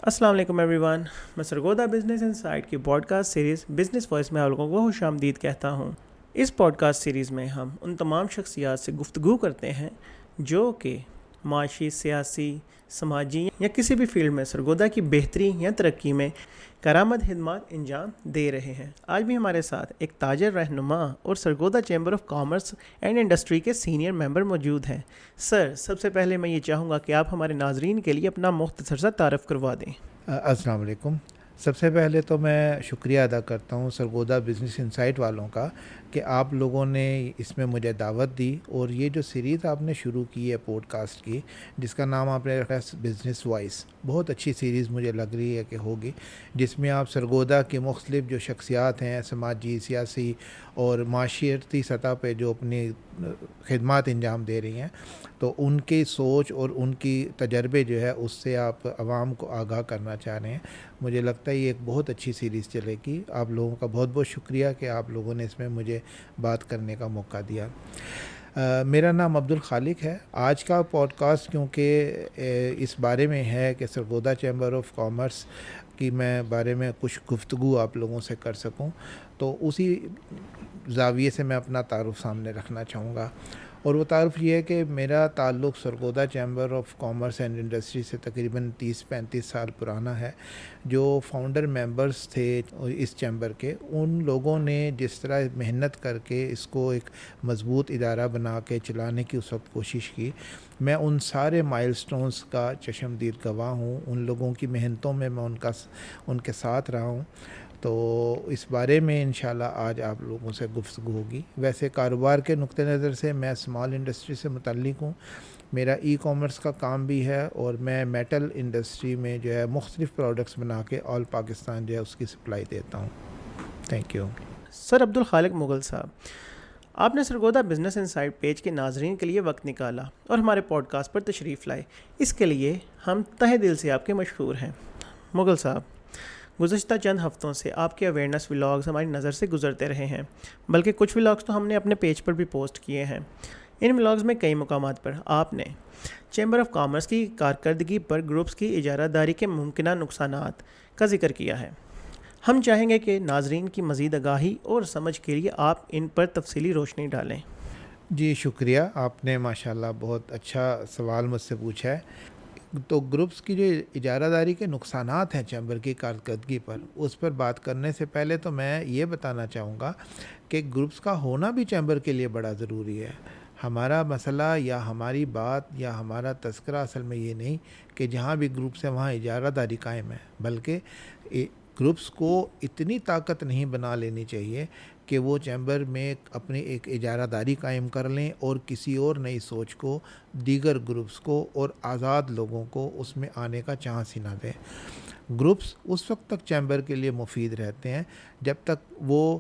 السلام علیکم everyone. میں سرگودا بزنس انسائٹ کی podcast series business voice میں آپ لوگوں کو خوش آمدید کہتا ہوں. اس پوڈ کاسٹ سیریز میں ہم ان تمام شخصیات سے گفتگو کرتے ہیں جو کہ معاشی، سیاسی، سماجی یا کسی بھی فیلڈ میں سرگودا کی بہتری یا ترقی میں کارآمد خدمات انجام دے رہے ہیں. آج بھی ہمارے ساتھ ایک تاجر، رہنما اور Sargodha chamber of commerce and industry کے سینئر ممبر موجود ہیں. سر، سب سے پہلے میں یہ چاہوں گا کہ آپ ہمارے ناظرین کے لیے اپنا مختصر سا تعارف کروا دیں. السلام علیکم. سب سے پہلے تو میں شکریہ ادا کرتا ہوں سرگودا بزنس انسائٹ والوں کا کہ آپ لوگوں نے اس میں مجھے دعوت دی، اور یہ جو سیریز آپ نے شروع کی ہے پوڈ کاسٹ کی، جس کا نام آپ نے رکھا ہے بزنس وائس، بہت اچھی سیریز مجھے لگ رہی ہے کہ ہوگی، جس میں آپ سرگودا کی مختلف جو شخصیات ہیں، سماجی، سیاسی اور معاشرتی سطح پہ جو اپنی خدمات انجام دے رہی ہیں، تو ان کی سوچ اور ان کی تجربے جو ہے اس سے آپ عوام کو آگاہ کرنا چاہ رہے ہیں. مجھے لگتا ہے یہ ایک بہت اچھی سیریز چلے گی. آپ لوگوں کا بہت بہت شکریہ کہ آپ لوگوں نے اس میں مجھے بات کرنے کا موقع دیا. میرا نام عبدالخالق ہے. آج کا پوڈ کاسٹ کیونکہ اس بارے میں ہے کہ سرگودا چیمبر آف کامرس کی میں بارے میں کچھ گفتگو آپ لوگوں سے کر سکوں، تو اسی زاویے سے میں اپنا تعارف سامنے رکھنا چاہوں گا. اور وہ تعارف یہ ہے کہ میرا تعلق Sargodha chamber of commerce and industry سے تقریباً 30-35 سال پرانا ہے. جو فاؤنڈر ممبرس تھے اس چیمبر کے، ان لوگوں نے جس طرح محنت کر کے اس کو ایک مضبوط ادارہ بنا کے چلانے کی اس وقت کوشش کی، میں ان سارے مائل سٹونز کا چشمدید گواہ ہوں. ان لوگوں کی محنتوں میں ان کے ساتھ رہا ہوں. تو اس بارے میں انشاءاللہ آج آپ لوگوں سے گفتگو ہوگی. ویسے کاروبار کے نقطہ نظر سے میں اسمال انڈسٹری سے متعلق ہوں. میرا ای کامرس کا کام بھی ہے، اور میں میٹل انڈسٹری میں جو ہے مختلف پروڈکٹس بنا کے آل پاکستان جو ہے اس کی سپلائی دیتا ہوں. Thank you. Sir Abdul Khaliq Mughal sahib, آپ نے سرگودا بزنس انسائٹ پیج کے ناظرین کے لیے وقت نکالا اور ہمارے پوڈ کاسٹ پر تشریف لائے. اس کے لیے ہم تہہ دل سے آپ کے مشکور ہیں. مغل صاحب، گزشتہ چند ہفتوں سے آپ کے اویئرنیس ولاگز ہماری نظر سے گزرتے رہے ہیں، بلکہ کچھ ولاگز تو ہم نے اپنے پیج پر بھی پوسٹ کیے ہیں. ان ولاگز میں کئی مقامات پر آپ نے چیمبر آف کامرس کی کارکردگی پر گروپس کی اجارہ داری کے ممکنہ نقصانات کا ذکر کیا ہے. ہم چاہیں گے کہ ناظرین کی مزید آگاہی اور سمجھ کے لیے آپ ان پر تفصیلی روشنی ڈالیں. جی شکریہ. آپ نے ماشاءاللہ بہت اچھا سوال مجھ سے پوچھا ہے. تو گروپس کی جو اجارہ داری کے نقصانات ہیں چیمبر کی کارکردگی پر، اس پر بات کرنے سے پہلے تو میں یہ بتانا چاہوں گا کہ گروپس کا ہونا بھی چیمبر کے لیے بڑا ضروری ہے. ہمارا مسئلہ یا ہماری بات یا ہمارا تذکرہ اصل میں یہ نہیں کہ جہاں بھی گروپس ہیں وہاں اجارہ داری قائم ہے، بلکہ گروپس کو اتنی طاقت نہیں بنا لینی چاہیے کہ وہ چیمبر میں اپنی ایک اجارہ داری قائم کر لیں اور کسی اور نئی سوچ کو، دیگر گروپس کو اور آزاد لوگوں کو اس میں آنے کا چانس ہی نہ دیں. گروپس اس وقت تک چیمبر کے لیے مفید رہتے ہیں جب تک وہ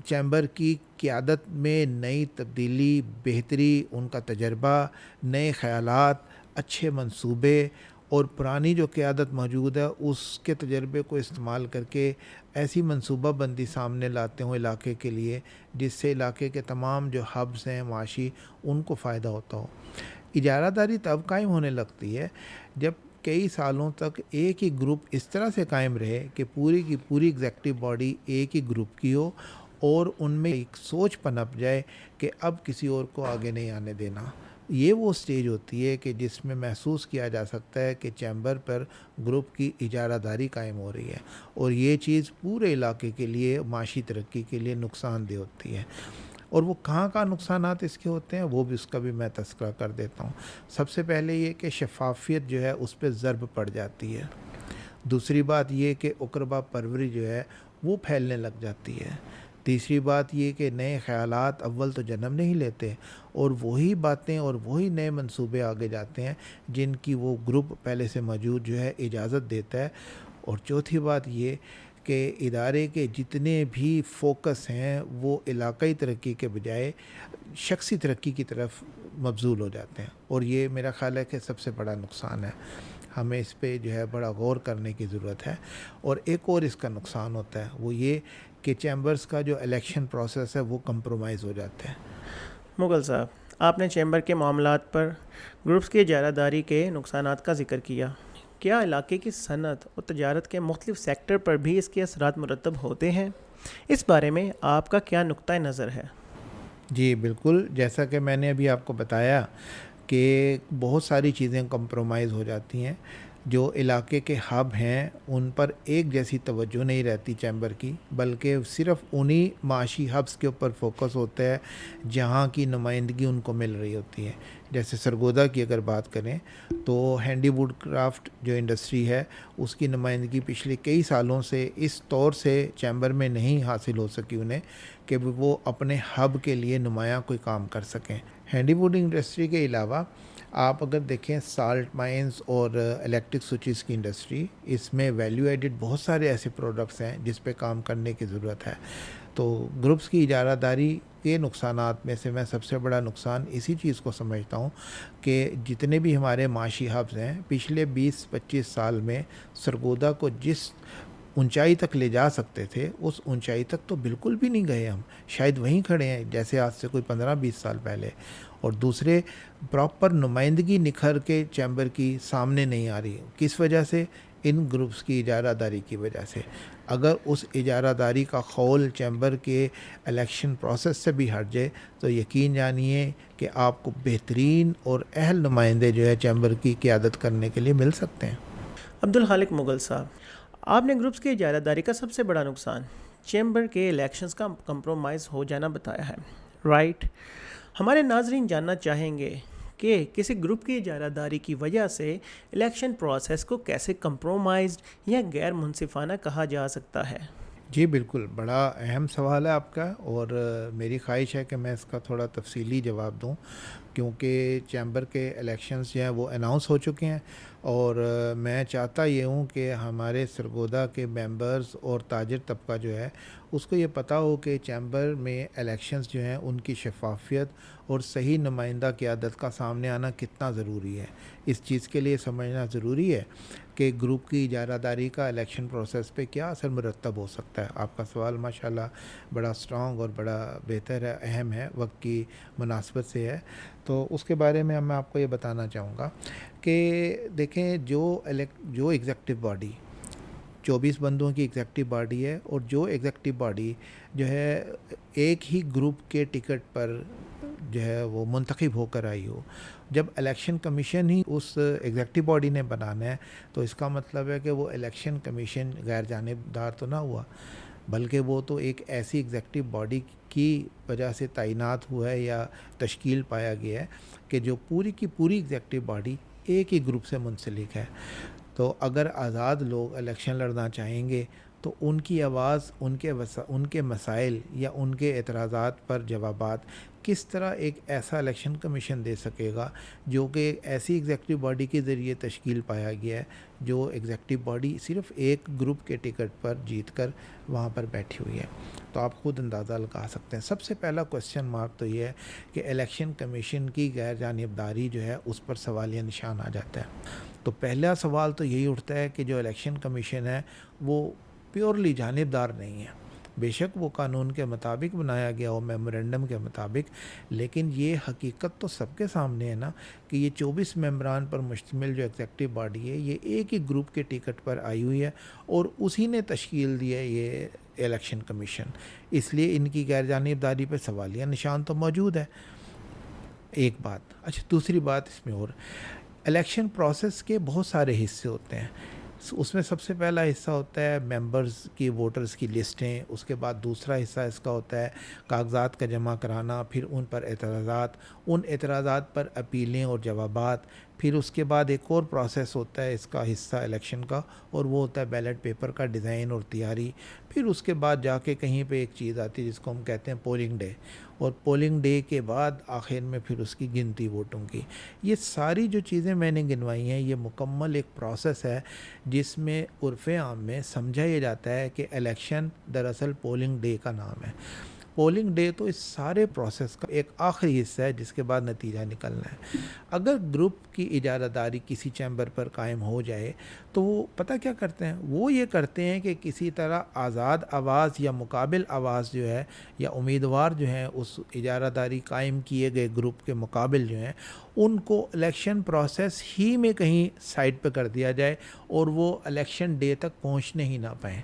چیمبر کی قیادت میں نئی تبدیلی، بہتری، ان کا تجربہ، نئے خیالات، اچھے منصوبے اور پرانی جو قیادت موجود ہے اس کے تجربے کو استعمال کر کے ایسی منصوبہ بندی سامنے لاتے ہوں علاقے کے لیے جس سے علاقے کے تمام جو ہبز ہیں معاشی، ان کو فائدہ ہوتا ہو. اجارہ داری تب قائم ہونے لگتی ہے جب کئی سالوں تک ایک ہی گروپ اس طرح سے قائم رہے کہ پوری کی پوری ایگزیکٹو باڈی ایک ہی گروپ کی ہو، اور ان میں ایک سوچ پنپ جائے کہ اب کسی اور کو آگے نہیں آنے دینا. یہ وہ سٹیج ہوتی ہے کہ جس میں محسوس کیا جا سکتا ہے کہ چیمبر پر گروپ کی اجارہ داری قائم ہو رہی ہے، اور یہ چیز پورے علاقے کے لیے، معاشی ترقی کے لیے نقصان دہ ہوتی ہے. اور وہ کہاں نقصانات اس کے ہوتے ہیں وہ بھی اس کا بھی میں تذکرہ کر دیتا ہوں. سب سے پہلے یہ کہ شفافیت جو ہے اس پہ ضرب پڑ جاتی ہے. دوسری بات یہ کہ اقربا پروری جو ہے وہ پھیلنے لگ جاتی ہے. تیسری بات یہ کہ نئے خیالات اول تو جنم نہیں لیتے، اور وہی باتیں اور وہی نئے منصوبے آگے جاتے ہیں جن کی وہ گروپ پہلے سے موجود جو ہے اجازت دیتا ہے. اور چوتھی بات یہ کہ ادارے کے جتنے بھی فوکس ہیں وہ علاقائی ترقی کے بجائے شخصی ترقی کی طرف مبذول ہو جاتے ہیں، اور یہ میرا خیال ہے کہ سب سے بڑا نقصان ہے. ہمیں اس پہ جو ہے بڑا غور کرنے کی ضرورت ہے. اور ایک اور اس کا نقصان ہوتا ہے، وہ یہ کہ چیمبرز کا جو الیکشن پروسیس ہے وہ کمپرومائز ہو جاتا ہے. مغل صاحب، آپ نے چیمبر کے معاملات پر گروپس کی اجارہ داری کے نقصانات کا ذکر کیا. کیا علاقے کی صنعت اور تجارت کے مختلف سیکٹر پر بھی اس کے اثرات مرتب ہوتے ہیں؟ اس بارے میں آپ کا کیا نقطۂ نظر ہے؟ جی بالکل، جیسا کہ میں نے ابھی آپ کو بتایا کہ بہت ساری چیزیں کمپرومائز ہو جاتی ہیں. جو علاقے کے ہب ہیں ان پر ایک جیسی توجہ نہیں رہتی چیمبر کی، بلکہ صرف انہی معاشی ہبس کے اوپر فوکس ہوتا ہے جہاں کی نمائندگی ان کو مل رہی ہوتی ہے. جیسے سرگودا کی اگر بات کریں تو ہینڈی ووڈ کرافٹ جو انڈسٹری ہے اس کی نمائندگی پچھلے کئی سالوں سے اس طور سے چیمبر میں نہیں حاصل ہو سکی انہیں کہ وہ اپنے ہب کے لیے نمایاں کوئی کام کر سکیں. ہینڈی ووڈ انڈسٹری کے علاوہ آپ اگر دیکھیں سالٹ مائنز اور الیکٹرک سوئچز کی انڈسٹری، اس میں ویلیو ایڈڈ بہت سارے ایسے پروڈکٹس ہیں جس پہ کام کرنے کی ضرورت ہے. تو گروپس کی اجارہ داری کے نقصانات میں سے میں سب سے بڑا نقصان اسی چیز کو سمجھتا ہوں کہ جتنے بھی ہمارے معاشی ہبز ہیں پچھلے 20-25 سال میں سرگودا کو جس اونچائی تک لے جا سکتے تھے اس اونچائی تک تو بالکل بھی نہیں گئے. ہم شاید وہیں کھڑے ہیں جیسے آج سے کوئی 15-20 سال پہلے. اور دوسرے، پراپر نمائندگی نکھر کے چیمبر کی سامنے نہیں آ رہی. کس وجہ سے؟ ان گروپس کی اجارہ داری کی وجہ سے. اگر اس اجارہ داری کا خول چیمبر کے الیکشن پروسیس سے بھی ہٹ جائے تو یقین جانیے کہ آپ کو بہترین اور اہل نمائندے جو ہے چیمبر کی قیادت کرنے کے لیے مل سکتے ہیں. عبدالخالق مغل صاحب، آپ نے گروپس کی اجارہ داری کا سب سے بڑا نقصان چیمبر کے الیکشنز کا کمپرومائز ہو جانا بتایا ہے، رائٹ؟ ہمارے ناظرین جاننا چاہیں گے کہ کسی گروپ کی اجارہ داری کی وجہ سے الیکشن پروسیس کو کیسے کمپرومائزڈ یا غیر منصفانہ کہا جا سکتا ہے؟ جی بالکل، بڑا اہم سوال ہے آپ کا، اور میری خواہش ہے کہ میں اس کا تھوڑا تفصیلی جواب دوں، کیونکہ چیمبر کے الیکشنز جو ہیں وہ اناؤنس ہو چکے ہیں، اور میں چاہتا یہ ہوں کہ ہمارے سرگودا کے ممبرز اور تاجر طبقہ جو ہے اس کو یہ پتہ ہو کہ چیمبر میں الیکشنز جو ہیں ان کی شفافیت اور صحیح نمائندہ قیادت کا سامنے آنا کتنا ضروری ہے. اس چیز کے لیے سمجھنا ضروری ہے کہ گروپ کی اجارہ داری کا الیکشن پروسیس پہ کیا اثر مرتب ہو سکتا ہے. آپ کا سوال ماشاءاللہ بڑا اسٹرانگ اور بڑا بہتر ہے، اہم ہے، وقت کی مناسبت سے ہے. تو اس کے بارے میں میں آپ کو یہ بتانا چاہوں گا کہ دیکھیں جو ایگزیکٹو باڈی 24 بندوں کی ایگزیکٹو باڈی ہے، اور جو ایگزیکٹو باڈی جو ہے ایک ہی گروپ کے ٹکٹ پر جو ہے وہ منتخب ہو کر آئی ہو، جب الیکشن کمیشن ہی اس ایگزیکٹو باڈی نے بنانا ہے تو اس کا مطلب ہے کہ وہ الیکشن کمیشن غیر جانبدار تو نہ ہوا، بلکہ وہ تو ایک ایسی ایگزیکٹو باڈی کی وجہ سے تعینات ہوا ہے یا تشکیل پایا گیا ہے کہ جو پوری کی پوری ایگزیکٹو باڈی ایک ہی گروپ سے منسلک ہے. تو اگر آزاد لوگ الیکشن لڑنا چاہیں گے تو ان کی آواز، ان کے مسائل یا ان کے اعتراضات پر جوابات کس طرح ایک ایسا الیکشن کمیشن دے سکے گا جو کہ ایسی ایگزیکٹو باڈی کے ذریعے تشکیل پایا گیا ہے جو ایگزیکٹو باڈی صرف ایک گروپ کے ٹکٹ پر جیت کر وہاں پر بیٹھی ہوئی ہے. تو آپ خود اندازہ لگا سکتے ہیں. سب سے پہلا کوسچن مارک تو یہ ہے کہ الیکشن کمیشن کی غیر جانبداری جو ہے اس پر سوالیہ نشان آ جاتا ہے. تو پہلا سوال تو یہی اٹھتا ہے کہ جو الیکشن کمیشن ہے وہ پیورلی جانبدار نہیں ہے. بے شک وہ قانون کے مطابق بنایا گیا ہو، میمورنڈم کے مطابق، لیکن یہ حقیقت تو سب کے سامنے ہے نا کہ یہ 24 ممبران پر مشتمل جو ایگزیکٹو باڈی ہے یہ ایک ہی گروپ کے ٹکٹ پر آئی ہوئی ہے اور اسی نے تشکیل دی ہے یہ الیکشن کمیشن. اس لیے ان کی غیر جانبداری پہ سوالیہ نشان تو موجود ہے. ایک بات. اچھا، دوسری بات اس میں اور الیکشن پروسیس کے بہت سارے حصے ہوتے ہیں. اس میں سب سے پہلا حصہ ہوتا ہے ممبرز کی، ووٹرز کی لسٹیں. اس کے بعد دوسرا حصہ اس کا ہوتا ہے کاغذات کا جمع کرانا، پھر ان پر اعتراضات، ان اعتراضات پر اپیلیں اور جوابات. پھر اس کے بعد ایک اور پروسیس ہوتا ہے اس کا حصہ الیکشن کا، اور وہ ہوتا ہے بیلٹ پیپر کا ڈیزائن اور تیاری. پھر اس کے بعد جا کے کہیں پہ ایک چیز آتی ہے جس کو ہم کہتے ہیں پولنگ ڈے، اور پولنگ ڈے کے بعد آخر میں پھر اس کی گنتی ووٹوں کی. یہ ساری جو چیزیں میں نے گنوائی ہیں یہ مکمل ایک پروسیس ہے جس میں عرف عام میں سمجھا یہ جاتا ہے کہ الیکشن دراصل پولنگ ڈے کا نام ہے. پولنگ ڈے تو اس سارے پروسیس کا ایک آخری حصہ ہے جس کے بعد نتیجہ نکلنا ہے. اگر گروپ کی اجارہ داری کسی چیمبر پر قائم ہو جائے تو وہ پتہ کیا کرتے ہیں, وہ یہ کرتے ہیں کہ کسی طرح آزاد آواز یا مقابل آواز جو ہے یا امیدوار جو ہیں اس اجارہ داری قائم کیے گئے گروپ کے مقابل جو ہیں ان کو الیکشن پروسیس ہی میں کہیں سائڈ پہ کر دیا جائے اور وہ الیکشن ڈے تک پہنچنے ہی نہ پائیں.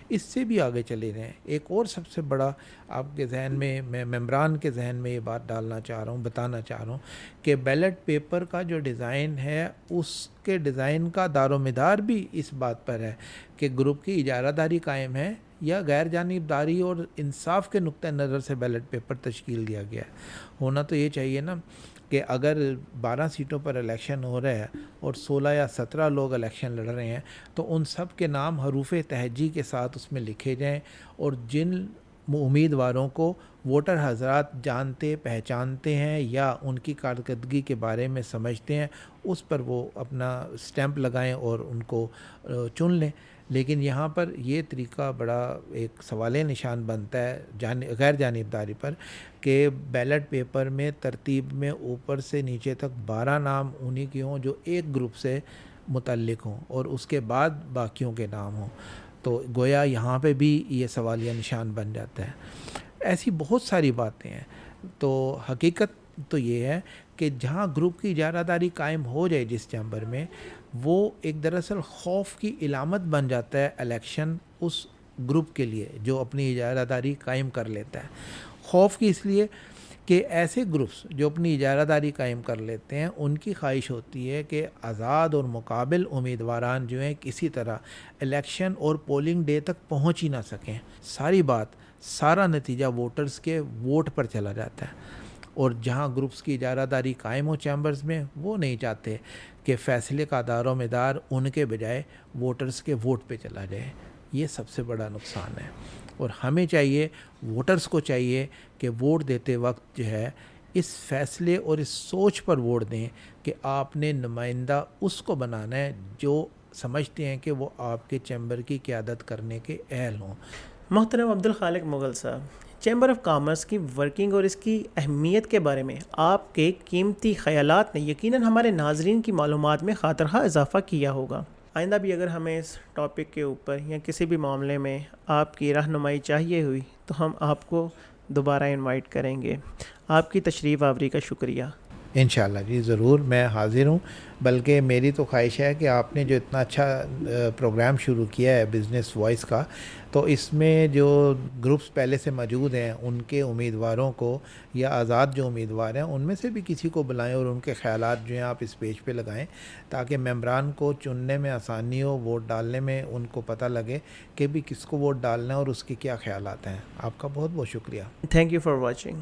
اس سے بھی آگے چلے جائیں. ایک اور سب سے بڑا آپ کے ذہن میں ممبران کے ذہن میں یہ بات ڈالنا چاہ رہا ہوں, بتانا چاہ رہا ہوں کہ بیلٹ پیپر کا جو ڈیزائن ہے اس کے ڈیزائن کا دار و مدار بھی اس بات پر ہے کہ گروپ کی اجارہ داری قائم ہے یا غیر جانبداری اور انصاف کے نقطہ نظر سے بیلٹ پیپر تشکیل دیا گیا ہے. ہونا تو یہ چاہیے نا کہ اگر 12 سیٹوں پر الیکشن ہو رہا ہے اور 16 یا 17 لوگ الیکشن لڑ رہے ہیں تو ان سب کے نام حروف تہجی کے ساتھ اس میں لکھے جائیں اور جن امیدواروں کو ووٹر حضرات جانتے پہچانتے ہیں یا ان کی کارکردگی کے بارے میں سمجھتے ہیں اس پر وہ اپنا سٹیمپ لگائیں اور ان کو چن لیں. لیکن یہاں پر یہ طریقہ بڑا ایک سوال نشان بنتا ہے غیر جانبداری پر کہ بیلٹ پیپر میں ترتیب میں اوپر سے نیچے تک 12 نام انہی کے ہوں جو ایک گروپ سے متعلق ہوں اور اس کے بعد باقیوں کے نام ہوں. تو گویا یہاں پہ بھی یہ سوالیہ نشان بن جاتا ہے. ایسی بہت ساری باتیں ہیں. تو حقیقت تو یہ ہے کہ جہاں گروپ کی اجارہ داری قائم ہو جائے جس چیمبر میں, وہ ایک دراصل خوف کی علامت بن جاتا ہے الیکشن اس گروپ کے لیے جو اپنی اجارہ داری قائم کر لیتا ہے. خوف کی اس لیے کہ ایسے گروپس جو اپنی اجارہ داری قائم کر لیتے ہیں ان کی خواہش ہوتی ہے کہ آزاد اور مقابل امیدواران جو ہیں کسی طرح الیکشن اور پولنگ ڈے تک پہنچ ہی نہ سکیں. ساری بات, سارا نتیجہ ووٹرز کے ووٹ پر چلا جاتا ہے. اور جہاں گروپس کی اجارہ داری قائم ہو چیمبرز میں, وہ نہیں چاہتے کہ فیصلے کا دار و مدار ان کے بجائے ووٹرز کے ووٹ پہ چلا جائے. یہ سب سے بڑا نقصان ہے. اور ہمیں چاہیے, ووٹرز کو چاہیے کہ ووٹ دیتے وقت جو ہے اس فیصلے اور اس سوچ پر ووٹ دیں کہ آپ نے نمائندہ اس کو بنانا ہے جو سمجھتے ہیں کہ وہ آپ کے چیمبر کی قیادت کرنے کے اہل ہوں. محترم عبدالخالق مغل صاحب, چیمبر آف کامرس کی ورکنگ اور اس کی اہمیت کے بارے میں آپ کے قیمتی خیالات نے یقیناً ہمارے ناظرین کی معلومات میں خاطرخواہ اضافہ کیا ہوگا. آئندہ بھی اگر ہمیں اس ٹاپک کے اوپر یا کسی بھی معاملے میں آپ کی رہنمائی چاہیے ہوئی تو ہم آپ کو دوبارہ انوائٹ کریں گے. آپ کی تشریف آوری کا شکریہ. انشاءاللہ جی ضرور, میں حاضر ہوں. بلکہ میری تو خواہش ہے کہ آپ نے جو اتنا اچھا پروگرام شروع کیا ہے بزنس وائس کا, تو اس میں جو گروپس پہلے سے موجود ہیں ان کے امیدواروں کو یا آزاد جو امیدوار ہیں ان میں سے بھی کسی کو بلائیں اور ان کے خیالات جو ہیں آپ اس پیج پہ لگائیں تاکہ ممبران کو چننے میں آسانی ہو, ووٹ ڈالنے میں ان کو پتہ لگے کہ بھی کس کو ووٹ ڈالنا ہے اور اس کے کیا خیالات ہیں. آپ کا بہت بہت شکریہ. Thank you for watching.